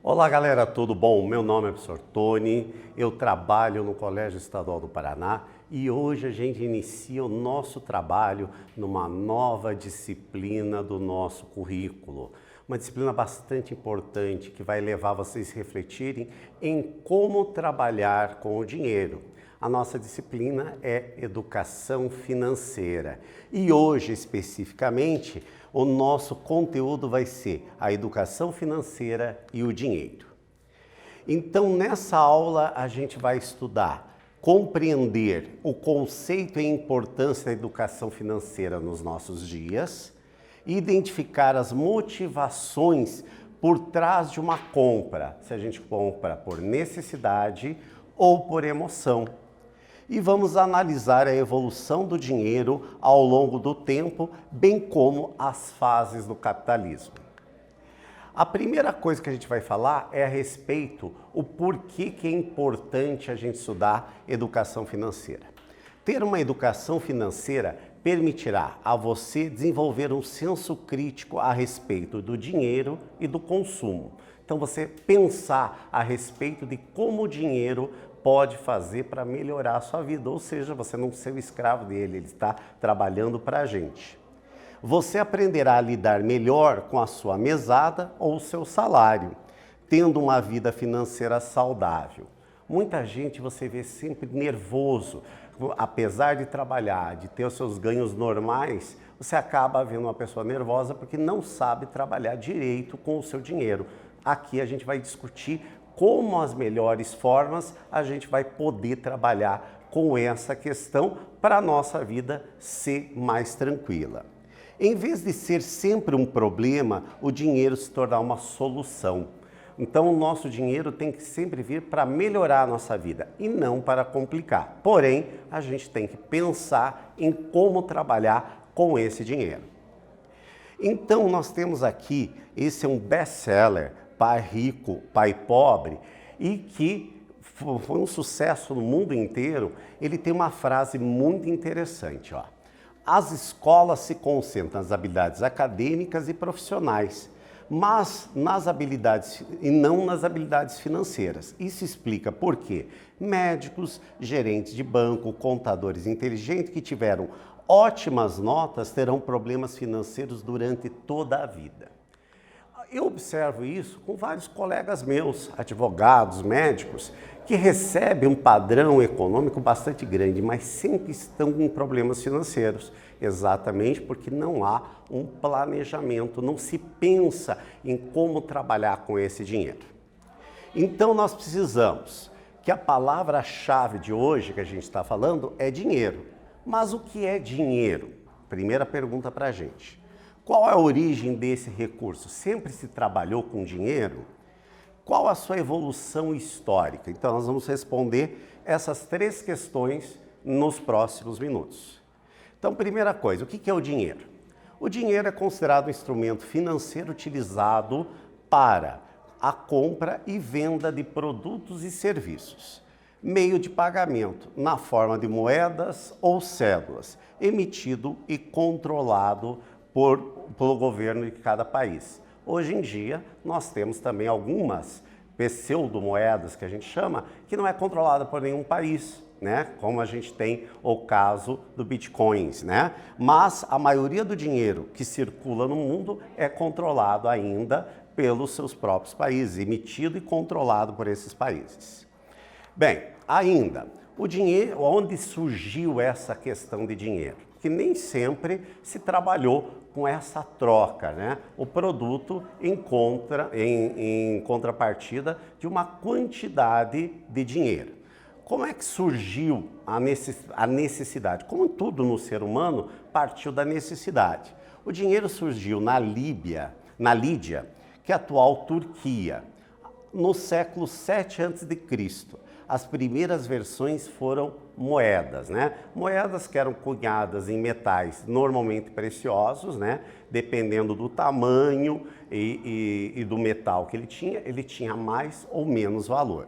Olá galera, tudo bom? Meu nome é professor Tony, eu trabalho no Colégio Estadual do Paraná e hoje a gente inicia o nosso trabalho numa nova disciplina do nosso currículo. Uma disciplina bastante importante que vai levar vocês a refletirem em como trabalhar com o dinheiro. A nossa disciplina é Educação Financeira e hoje especificamente o nosso conteúdo vai ser a educação financeira e o dinheiro. Então nessa aula a gente vai estudar, compreender o conceito e a importância da educação financeira nos nossos dias, identificar as motivações por trás de uma compra, se a gente compra por necessidade ou por emoção. E vamos analisar a evolução do dinheiro ao longo do tempo, bem como as fases do capitalismo. A primeira coisa que a gente vai falar é a respeito o porquê que é importante a gente estudar educação financeira. Ter uma educação financeira permitirá a você desenvolver um senso crítico a respeito do dinheiro e do consumo. Então você pensar a respeito de como o dinheiro pode fazer para melhorar a sua vida, ou seja, você não ser o escravo dele, ele está trabalhando para a gente. Você aprenderá a lidar melhor com a sua mesada ou o seu salário, tendo uma vida financeira saudável. Muita gente você vê sempre nervoso, apesar de trabalhar, de ter os seus ganhos normais, você acaba vendo uma pessoa nervosa porque não sabe trabalhar direito com o seu dinheiro. Aqui a gente vai discutir como as melhores formas a gente vai poder trabalhar com essa questão para a nossa vida ser mais tranquila. Em vez de ser sempre um problema, o dinheiro se tornar uma solução. Então o nosso dinheiro tem que sempre vir para melhorar a nossa vida e não para complicar. Porém, a gente tem que pensar em como trabalhar com esse dinheiro. Então nós temos aqui, esse é um best-seller, Pai Rico, Pai Pobre, e que foi um sucesso no mundo inteiro. Ele tem uma frase muito interessante, ó. As escolas se concentram nas habilidades acadêmicas e profissionais, mas nas habilidades e não nas habilidades financeiras. Isso explica por quê. Médicos, gerentes de banco, contadores inteligentes que tiveram ótimas notas terão problemas financeiros durante toda a vida. Eu observo isso com vários colegas meus, advogados, médicos, que recebem um padrão econômico bastante grande, mas sempre estão com problemas financeiros, exatamente porque não há um planejamento, não se pensa em como trabalhar com esse dinheiro. Então nós precisamos que a palavra-chave de hoje que a gente está falando é dinheiro. Mas o que é dinheiro? Primeira pergunta para a gente. Qual é a origem desse recurso? Sempre se trabalhou com dinheiro? Qual a sua evolução histórica? Então, nós vamos responder essas três questões nos próximos minutos. Então, primeira coisa, o que é o dinheiro? O dinheiro é considerado um instrumento financeiro utilizado para a compra e venda de produtos e serviços. Meio de pagamento, na forma de moedas ou cédulas, emitido e controlado pelo governo de cada país. Hoje em dia, nós temos também algumas pseudo-moedas, que a gente chama, que não é controlada por nenhum país, né? Como a gente tem o caso do Bitcoins, né? Mas a maioria do dinheiro que circula no mundo é controlado ainda pelos seus próprios países, emitido e controlado por esses países. Bem, ainda, o dinheiro, onde surgiu essa questão de dinheiro? Que nem sempre se trabalhou com essa troca, né? O produto em contrapartida de uma quantidade de dinheiro. Como é que surgiu a necessidade? Como tudo no ser humano partiu da necessidade. O dinheiro surgiu na Lídia, que é a atual Turquia, no século 7 a.C. As primeiras versões foram moedas, né? Moedas que eram cunhadas em metais normalmente preciosos, né? Dependendo do tamanho e do metal que ele tinha mais ou menos valor.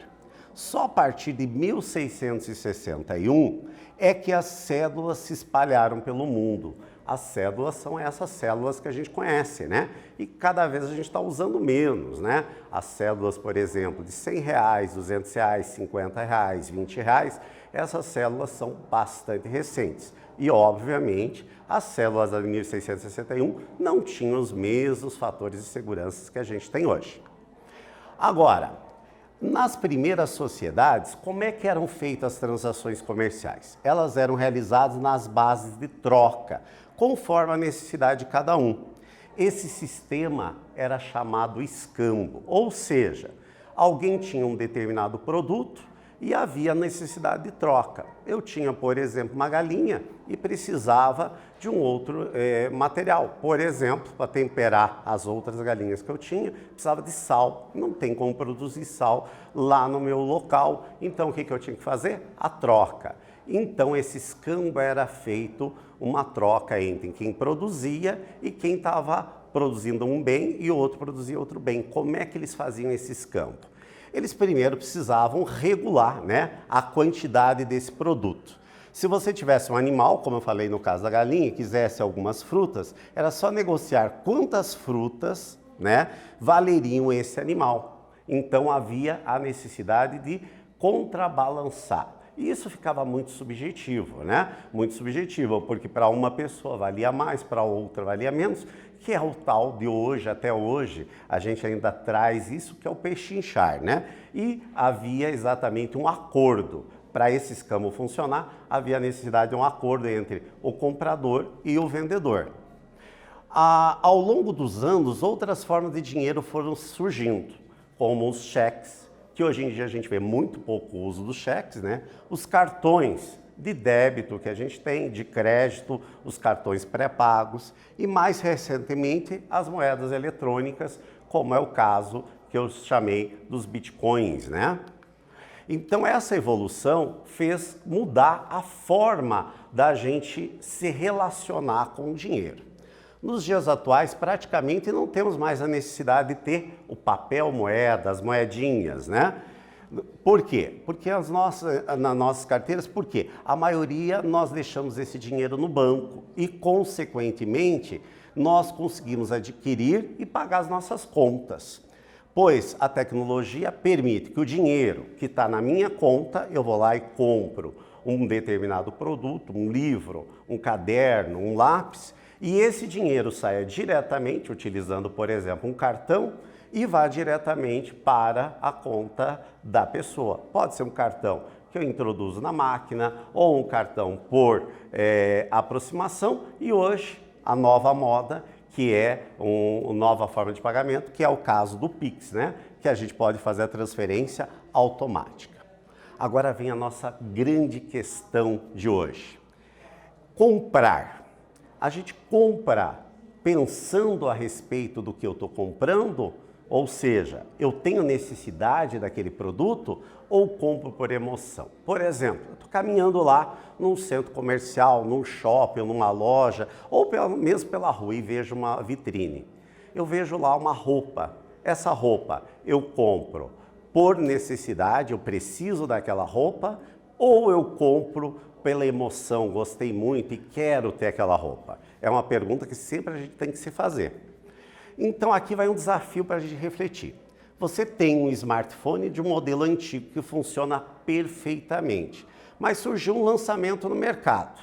Só a partir de 1661 é que as cédulas se espalharam pelo mundo. As cédulas são essas células que a gente conhece, né? E cada vez a gente está usando menos, né? As cédulas, por exemplo, de R$100, R$200, R$50, R$20, essas células são bastante recentes. E, obviamente, as células da 1661 não tinham os mesmos fatores de segurança que a gente tem hoje. Agora, nas primeiras sociedades, como é que eram feitas as transações comerciais? Elas eram realizadas nas bases de troca, conforme a necessidade de cada um. Esse sistema era chamado escambo, ou seja, alguém tinha um determinado produto e havia necessidade de troca. Eu tinha, por exemplo, uma galinha e precisava de um outro material. Por exemplo, para temperar as outras galinhas que eu tinha, precisava de sal. Não tem como produzir sal lá no meu local. Então, o que eu tinha que fazer? A troca. Então, esse escambo era feito uma troca entre quem produzia e quem estava produzindo um bem e o outro produzia outro bem. Como é que eles faziam esse escambo? Eles primeiro precisavam regular, né, a quantidade desse produto. Se você tivesse um animal, como eu falei no caso da galinha, e quisesse algumas frutas, era só negociar quantas frutas, né, valeriam esse animal. Então havia a necessidade de contrabalançar. E isso ficava muito subjetivo, né? Muito subjetivo, porque para uma pessoa valia mais, para outra valia menos, que é o tal de hoje, até hoje, a gente ainda traz isso, que é o pechinchar, né? E havia exatamente um acordo. Para esse escambo funcionar, havia a necessidade de um acordo entre o comprador e o vendedor. Ao longo dos anos, outras formas de dinheiro foram surgindo, como os cheques, que hoje em dia a gente vê muito pouco uso dos cheques, né? Os cartões de débito que a gente tem, de crédito, os cartões pré-pagos e, mais recentemente, as moedas eletrônicas, como é o caso que eu chamei dos bitcoins, né? Então, essa evolução fez mudar a forma da gente se relacionar com o dinheiro. Nos dias atuais, praticamente não temos mais a necessidade de ter o papel moeda, as moedinhas, né? Por quê? Porque nas nossas carteiras, por quê? A maioria nós deixamos esse dinheiro no banco e, consequentemente, nós conseguimos adquirir e pagar as nossas contas. Pois a tecnologia permite que o dinheiro que está na minha conta, eu vou lá e compro um determinado produto, um livro, um caderno, um lápis, e esse dinheiro saia diretamente, utilizando, por exemplo, um cartão, e vá diretamente para a conta da pessoa. Pode ser um cartão que eu introduzo na máquina, ou um cartão por aproximação, e hoje a nova moda, que é uma nova forma de pagamento, que é o caso do Pix, né? Que a gente pode fazer a transferência automática. Agora vem a nossa grande questão de hoje. Comprar. A gente compra pensando a respeito do que eu estou comprando, ou seja, eu tenho necessidade daquele produto ou compro por emoção. Por exemplo, eu estou caminhando lá num centro comercial, num shopping, numa loja, ou mesmo pela rua e vejo uma vitrine. Eu vejo lá uma roupa. Essa roupa eu compro por necessidade, eu preciso daquela roupa, ou eu compro pela emoção, gostei muito e quero ter aquela roupa? É uma pergunta que sempre a gente tem que se fazer. Então aqui vai um desafio para a gente refletir. Você tem um smartphone de um modelo antigo que funciona perfeitamente, mas surgiu um lançamento no mercado.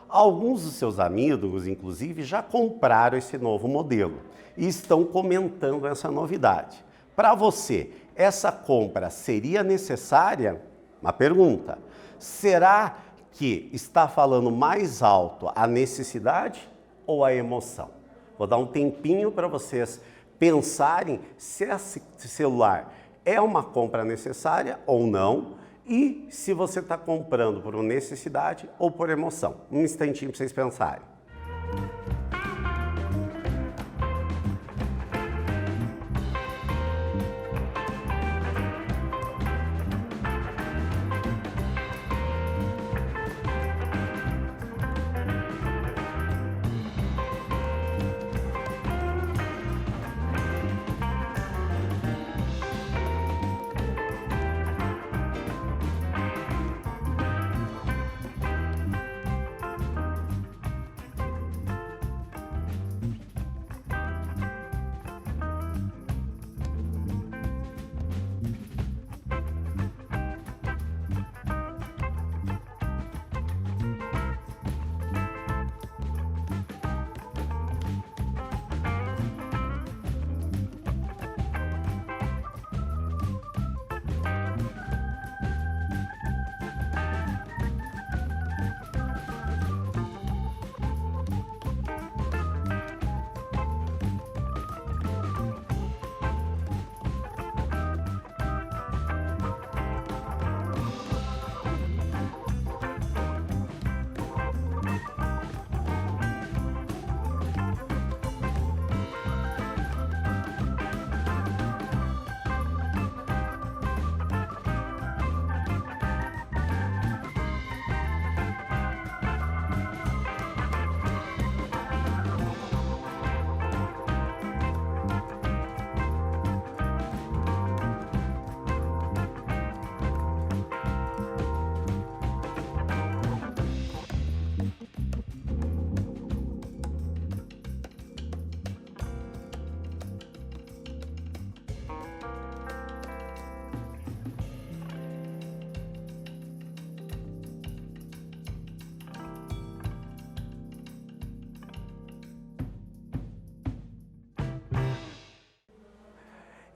Alguns dos seus amigos, inclusive, já compraram esse novo modelo e estão comentando essa novidade. Para você, essa compra seria necessária? Uma pergunta. Será que está falando mais alto a necessidade ou a emoção? Vou dar um tempinho para vocês pensarem se esse celular é uma compra necessária ou não e se você está comprando por uma necessidade ou por emoção. Um instantinho para vocês pensarem.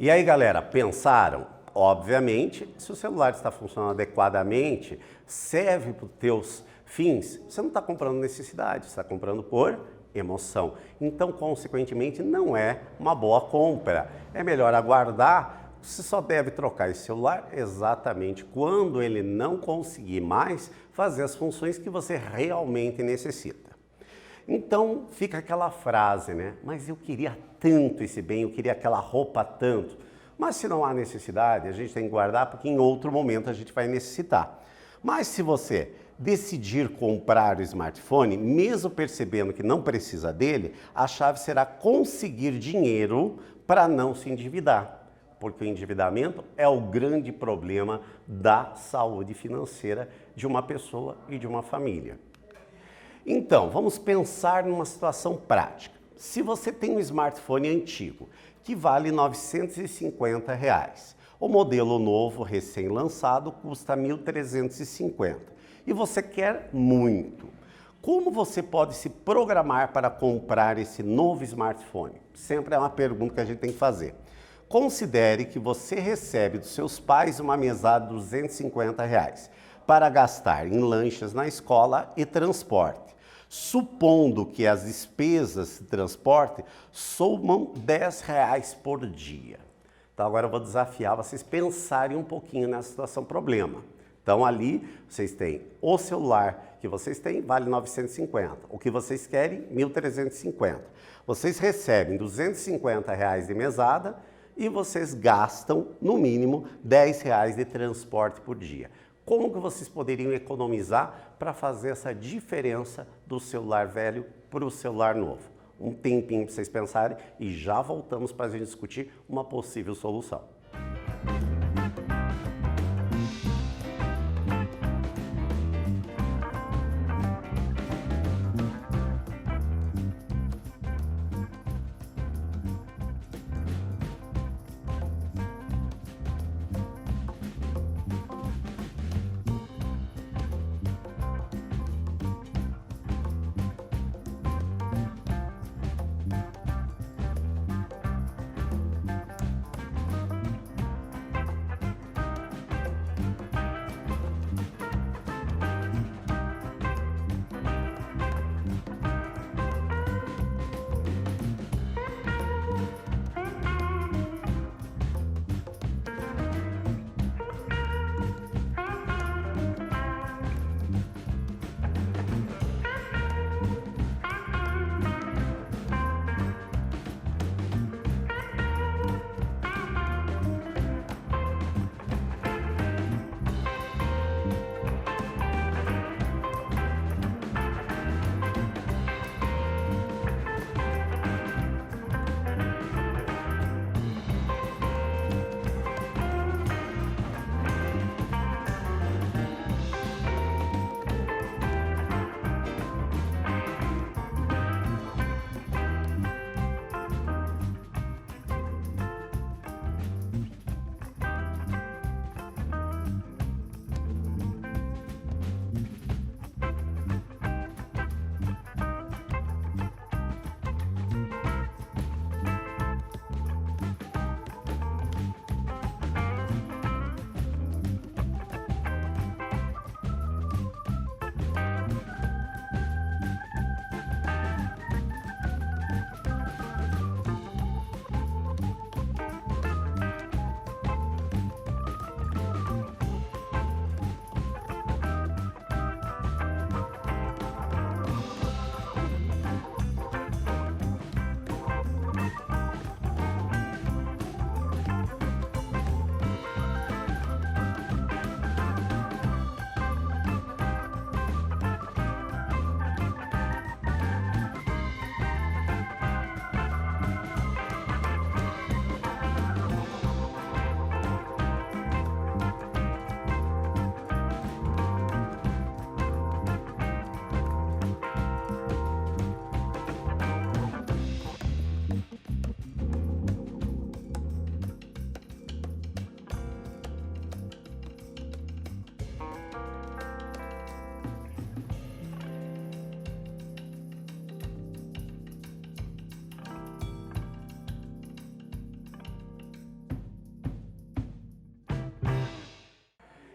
E aí, galera, pensaram? Obviamente, se o celular está funcionando adequadamente, serve para os teus fins, você não está comprando necessidade, você está comprando por emoção. Então, consequentemente, não é uma boa compra. É melhor aguardar. Você só deve trocar esse celular exatamente quando ele não conseguir mais fazer as funções que você realmente necessita. Então, fica aquela frase, né? Mas eu queria tanto esse bem, eu queria aquela roupa tanto. Mas se não há necessidade, a gente tem que guardar porque em outro momento a gente vai necessitar. Mas se você decidir comprar o smartphone, mesmo percebendo que não precisa dele, a chave será conseguir dinheiro para não se endividar. Porque o endividamento é o grande problema da saúde financeira de uma pessoa e de uma família. Então, vamos pensar numa situação prática. Se você tem um smartphone antigo, que vale R$ 950, o modelo novo, recém-lançado, custa R$ 1.350 e você quer muito. Como você pode se programar para comprar esse novo smartphone? Sempre é uma pergunta que a gente tem que fazer. Considere que você recebe dos seus pais uma mesada de R$ 250 para gastar em lanches na escola e transporte. Supondo que as despesas de transporte somam R$ 10 por dia. Então agora eu vou desafiar vocês pensarem um pouquinho nessa situação problema. Então ali vocês têm o celular que vocês têm, vale 950. O que vocês querem, 1.350. Vocês recebem R$ 250 de mesada e vocês gastam, no mínimo, R$ 10 de transporte por dia. Como que vocês poderiam economizar para fazer essa diferença do celular velho para o celular novo? Um tempinho para vocês pensarem e já voltamos para a gente discutir uma possível solução.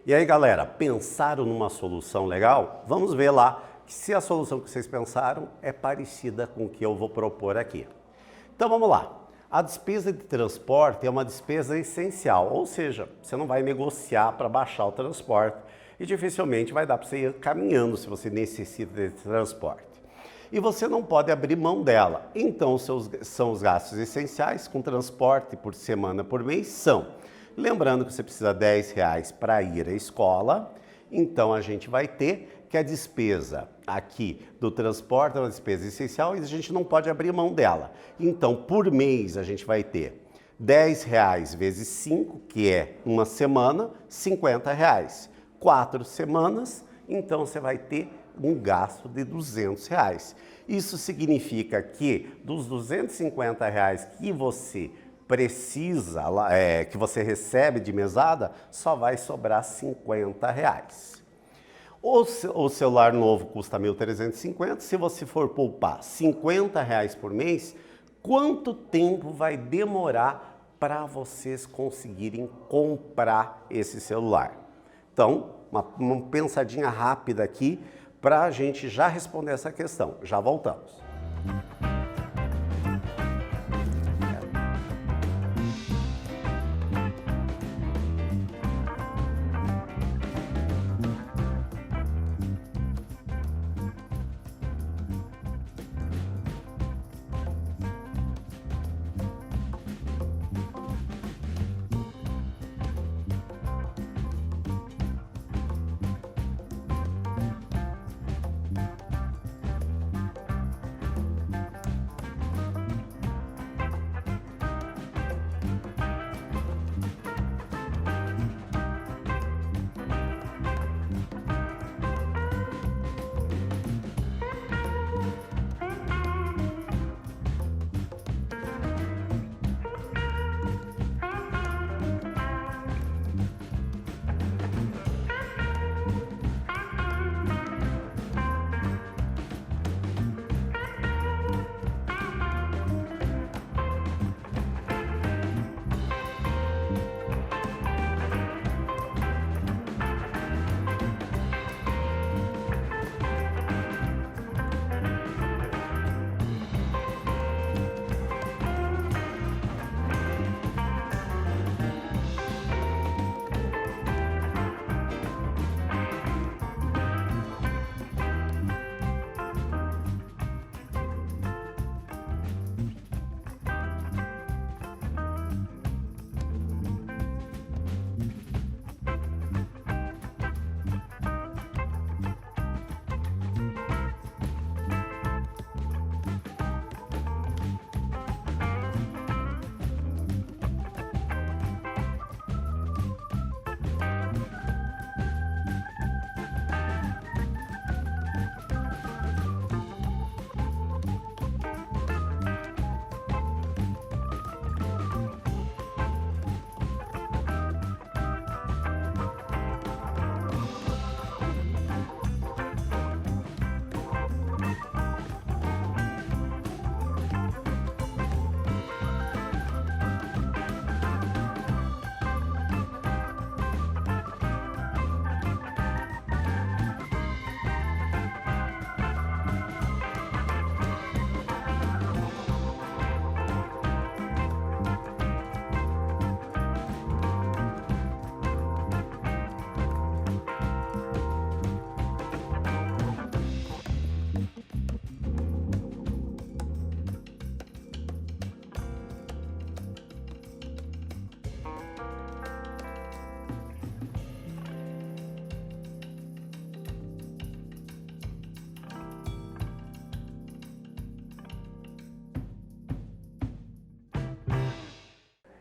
E aí, galera, pensaram numa solução legal? Vamos ver lá se a solução que vocês pensaram é parecida com o que eu vou propor aqui. Então vamos lá. A despesa de transporte é uma despesa essencial, ou seja, você não vai negociar para baixar o transporte e dificilmente vai dar para você ir caminhando se você necessita de transporte. E você não pode abrir mão dela. Então, são os gastos essenciais com transporte por semana, por mês, são. Lembrando que você precisa de R$10 para ir à escola, então a gente vai ter que a despesa aqui do transporte é uma despesa essencial e a gente não pode abrir mão dela. Então, por mês, a gente vai ter R$10 vezes 5, que é uma semana, R$50. 4 semanas, então você vai ter um gasto de R$200. Isso significa que dos R$250 que você precisa, que você recebe de mesada, só vai sobrar R$50. O celular novo custa R$1.350, se você for poupar R$50 por mês, quanto tempo vai demorar para vocês conseguirem comprar esse celular? Então, uma pensadinha rápida aqui para a gente já responder essa questão. Já voltamos.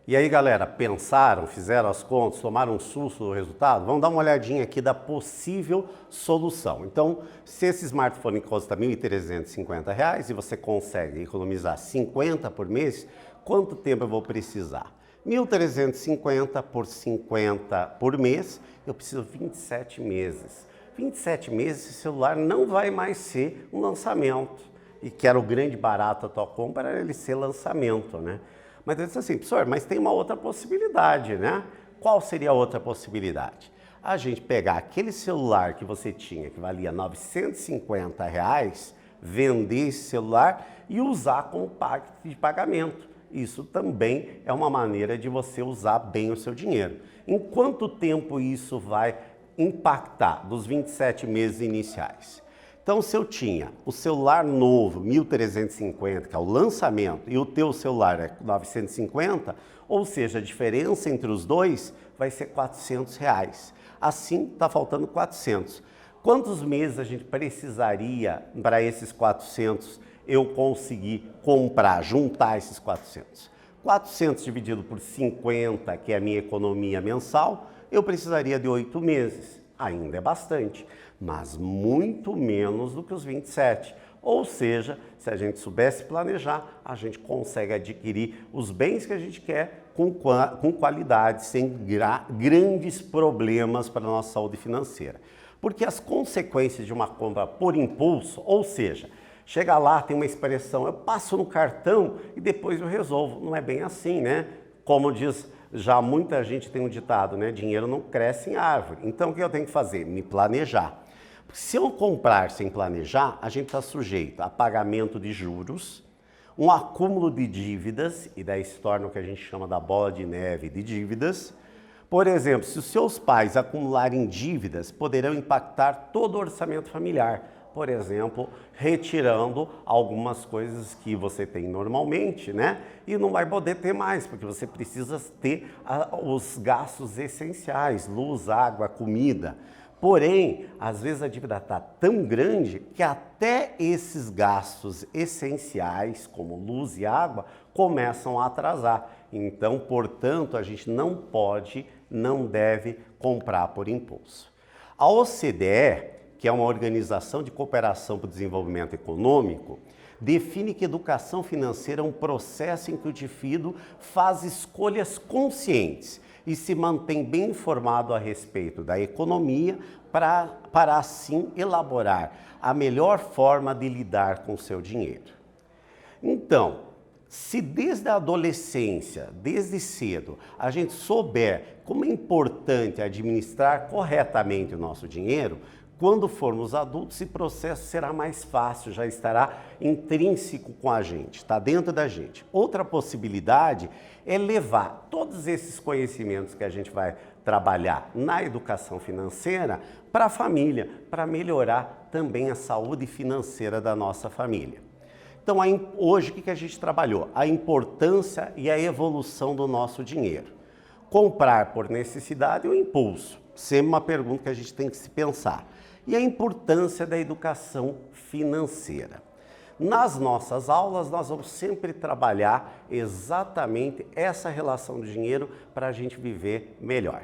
E aí, galera, pensaram, fizeram as contas, tomaram um susto do resultado? Vamos dar uma olhadinha aqui da possível solução. Então, se esse smartphone custa R$ 1.350 e você consegue economizar 50 por mês, quanto tempo eu vou precisar? 1.350 por 50 por mês, eu preciso 27 meses. 27 meses, esse celular não vai mais ser um lançamento. E que era o grande barato da tua compra, era ele ser lançamento, né? Mas eu disse assim, professor, mas tem uma outra possibilidade, né? Qual seria a outra possibilidade? a gente pegar aquele celular que você tinha, que valia R$ 950, vender esse celular e usar como pacto de pagamento. Isso também é uma maneira de você usar bem o seu dinheiro. Em quanto tempo isso vai impactar dos 27 meses iniciais? Então, se eu tinha o celular novo, 1.350, que é o lançamento, e o teu celular é 950, ou seja, a diferença entre os dois vai ser R$ 400. Assim, está faltando 400. Quantos meses a gente precisaria para esses 400 eu conseguir comprar, juntar esses 400? 400 dividido por 50, que é a minha economia mensal, eu precisaria de 8 meses. Ainda é bastante, mas muito menos do que os 27. Ou seja, se a gente soubesse planejar, a gente consegue adquirir os bens que a gente quer com qualidade, sem grandes problemas para a nossa saúde financeira. Porque as consequências de uma compra por impulso, ou seja, chega lá, tem uma expressão, eu passo no cartão e depois eu resolvo. Não é bem assim, né? Como diz, já muita gente tem um ditado, né? Dinheiro não cresce em árvore. Então, o que eu tenho que fazer? Me planejar. Se eu comprar sem planejar, a gente está sujeito a pagamento de juros, um acúmulo de dívidas, e daí se torna o que a gente chama da bola de neve de dívidas. Por exemplo, se os seus pais acumularem dívidas, poderão impactar todo o orçamento familiar. Por exemplo, retirando algumas coisas que você tem normalmente, né? E não vai poder ter mais, porque você precisa ter os gastos essenciais, luz, água, comida. Porém, às vezes a dívida está tão grande que até esses gastos essenciais, como luz e água, começam a atrasar. Então, portanto, a gente não pode, não deve comprar por impulso. A OCDE, que é uma organização de cooperação para o desenvolvimento econômico, define que educação financeira é um processo em que o indivíduo faz escolhas conscientes e se mantém bem informado a respeito da economia para assim elaborar a melhor forma de lidar com o seu dinheiro. Então, se desde a adolescência, desde cedo, a gente souber como é importante administrar corretamente o nosso dinheiro, quando formos adultos, esse processo será mais fácil, já estará intrínseco com a gente, está dentro da gente. Outra possibilidade é levar todos esses conhecimentos que a gente vai trabalhar na educação financeira para a família, para melhorar também a saúde financeira da nossa família. Então, hoje, o que a gente trabalhou? A importância e a evolução do nosso dinheiro. Comprar por necessidade ou impulso? Sempre uma pergunta que a gente tem que se pensar. E a importância da educação financeira. Nas nossas aulas, nós vamos sempre trabalhar exatamente essa relação do dinheiro para a gente viver melhor.